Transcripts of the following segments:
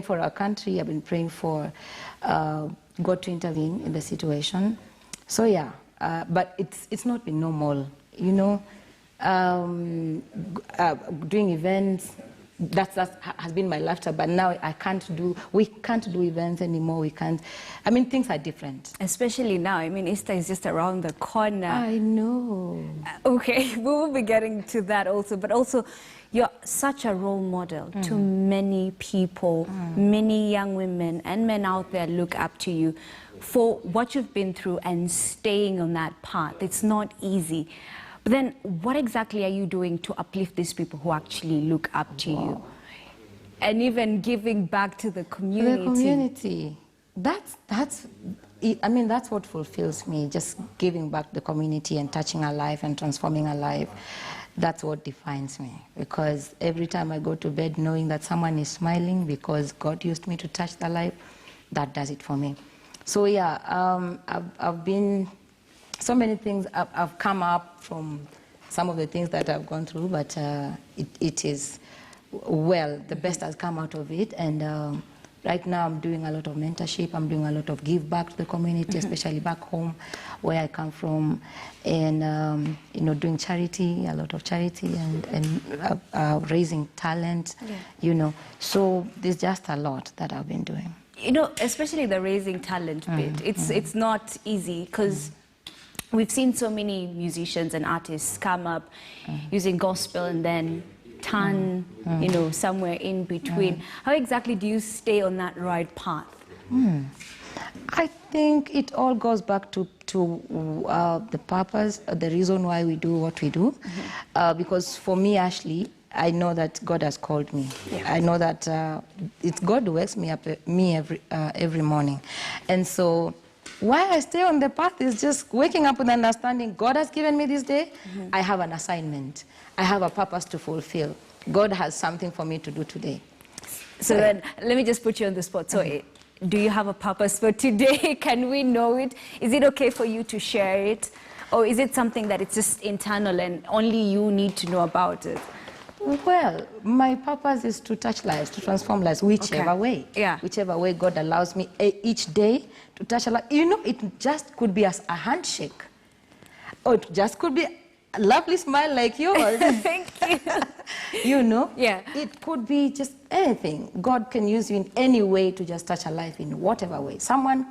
For our country, I've been praying for God to intervene in the situation. So yeah, but it's not been normal, you know. Doing events, that has been my lifestyle, but now we can't do events anymore. We can't. I mean, things are different. Especially now. I mean, Easter is just around the corner. I know. Okay, we will be getting to that also, but also you're such a role model to many people, many young women and men out there look up to you for what you've been through and staying on that path. It's not easy. But then what exactly are you doing to uplift these people who actually look up to you? And even giving back to the community. The community. I mean, that's what fulfills me, just giving back to the community and touching a life and transforming a life. That's what defines me, because every time I go to bed knowing that someone is smiling because God used me to touch their life, that does it for me. So yeah, I've been, so many things have come up from some of the things that I've gone through, but it is, well, the best has come out of it. And right now I'm doing a lot of mentorship, I'm doing a lot of give back to the community, especially back home where I come from, and you know, doing charity, a lot of charity, and raising talent, you know. So there's just a lot that I've been doing. You know, especially the raising talent bit, it's not easy, because we've seen so many musicians and artists come up using gospel and then turn, you know, somewhere in between. How exactly do you stay on that right path? I think it all goes back to the purpose, the reason why we do what we do. Because for me, Ashley, I know that God has called me. I know that it's God who wakes me up every morning. And so why I stay on the path is just waking up with understanding God has given me this day. I have an assignment. I have a purpose to fulfill. God has something for me to do today. So then, let me just put you on the spot. So do you have a purpose for today? Can we know it? Is it okay for you to share it? Or is it something that it's just internal and only you need to know about it? Well, my purpose is to touch lives, to transform lives, whichever way. Yeah. Whichever way God allows me each day to touch a life. You know, it just could be as a handshake. Or it just could be a lovely smile like yours. Thank you. You know? Yeah. It could be just anything. God can use you in any way to just touch a life in whatever way. Someone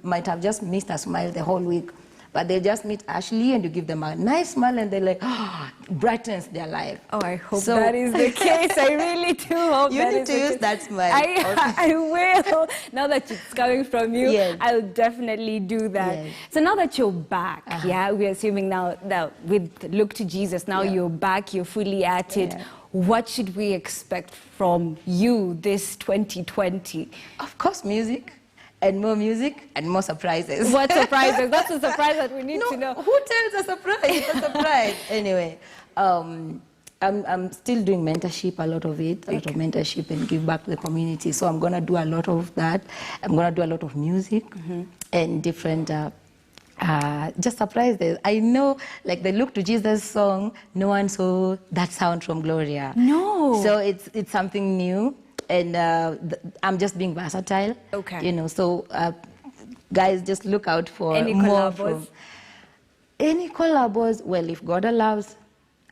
might have just missed a smile the whole week, but they just meet Ashley and you give them a nice smile and they're like, oh, brightens their life. Oh, I hope that is the case. I really do hope you that need is to the use case. that smile. I will. Now that it's coming from you, Yes. I'll definitely do that. Yes. So now that you're back, yeah, we're assuming now that with Look to Jesus, now you're back, you're fully at it. What should we expect from you this 2020? Of course, music. And more surprises. What surprises? That's a surprise that we need to know. Who tells a surprise? It's a surprise. Anyway, I'm still doing mentorship, a lot of mentorship and give back to the community. So I'm going to do a lot of that. I'm going to do a lot of music and different just surprises. I know, like the Look to Jesus song, no one saw that sound from Gloria. No. So it's something new. And I'm just being versatile. Okay. You know, so guys, just look out for any more collabos? Any collabos. Well, if God allows,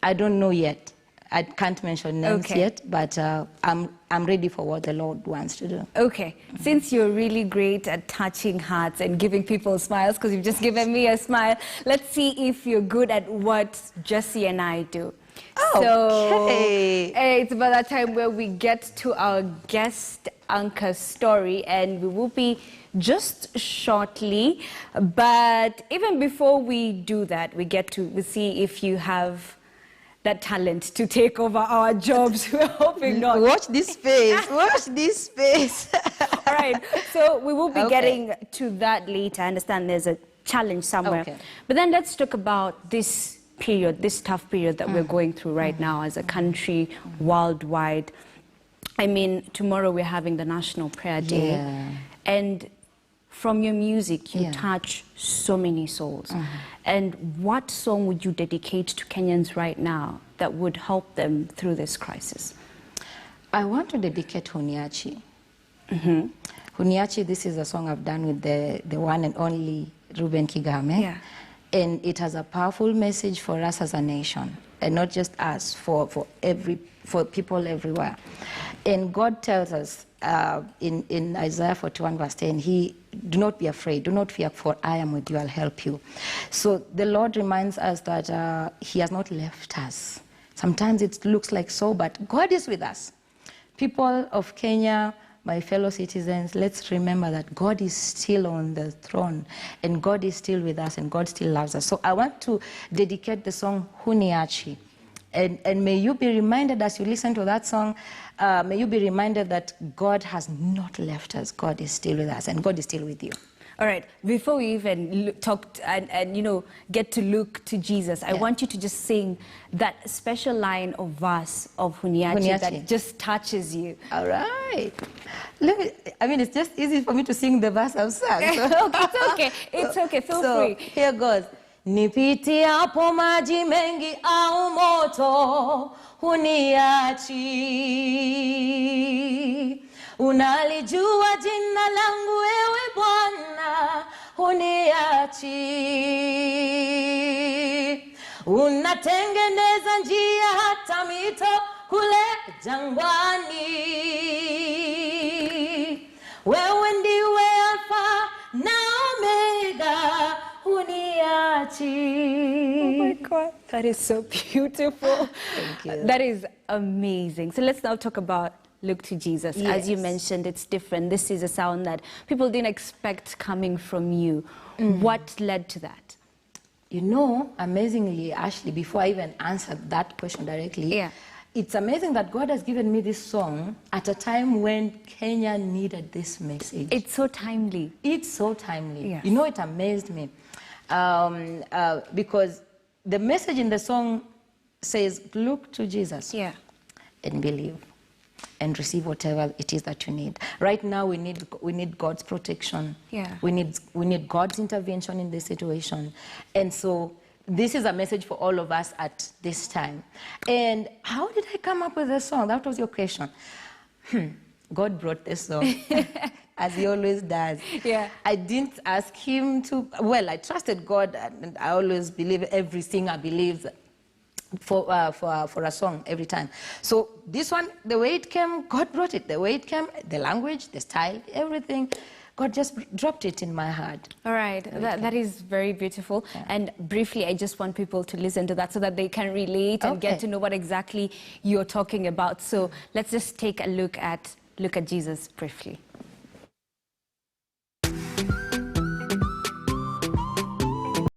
I don't know yet. I can't mention names yet, but I'm ready for what the Lord wants to do. Okay. Since you're really great at touching hearts and giving people smiles, because you've just given me a smile, let's see if you're good at what Jessie and I do. So it's about that time where we get to our guest anchor story, and we will be just shortly. But even before we do that, we get to see if you have that talent to take over our jobs. We're hoping not. Watch this space. Watch this space. All right. So we will be getting to that later. I understand there's a challenge somewhere. But then let's talk about this period, this tough period that we're going through right now as a country, worldwide. I mean, tomorrow we're having the National Prayer Day. And from your music, you touch so many souls. And what song would you dedicate to Kenyans right now that would help them through this crisis? I want to dedicate Honiachi. Huniachi, this is a song I've done with the one and only Ruben Kigame. Yeah. And it has a powerful message for us as a nation, and not just us, for people everywhere. And God tells us in Isaiah 41 verse 10, do not be afraid, do not fear, for I am with you, I'll help you. So the Lord reminds us that he has not left us. Sometimes it looks like so, but God is with us. People of Kenya, my fellow citizens, let's remember that God is still on the throne, and God is still with us, and God still loves us. So I want to dedicate the song Huniachi. And may you be reminded as you listen to that song, may you be reminded that God has not left us. God is still with us, and God is still with you. All right, before we even talk and you know, get to look to Jesus, I want you to just sing that special line of verse of Huniachi that just touches you. All right. I mean, it's just easy for me to sing the verse I've sung. So. It's okay. It's okay. Feel free. Here goes. Nipitiapo maji mengi au moto, huniachi. Unalijua jina langu ewe Bwana, huniachi. Unatengeneza njia hata mito kule jangwani. Wewe ndiwe Alfa na Omega, huniachi. Oh my God, that is so beautiful. Thank you. That is amazing. So let's now talk about Look to Jesus. Yes. As you mentioned, it's different. This is a sound that people didn't expect coming from you. What led to that? You know, amazingly, Ashley, before I even answered that question directly, it's amazing that God has given me this song at a time when Kenya needed this message. It's so timely. It's so timely. Yes. You know, it amazed me because the message in the song says, look to Jesus and believe and receive whatever it is that you need. Right now, we need God's protection. We need God's intervention in this situation. And so this is a message for all of us at this time. And how did I come up with this song? That was your question. God brought this song, as he always does. I didn't ask him to, well, I trusted God, and I always believe every singer believes for a song every time. So this one, the way it came, God brought it. The way it came, the language, the style, everything, God just dropped it in my heart. All right, that is very beautiful. And briefly, I just want people to listen to that so that they can relate and get to know what exactly you're talking about. So let's just take a look at Jesus briefly.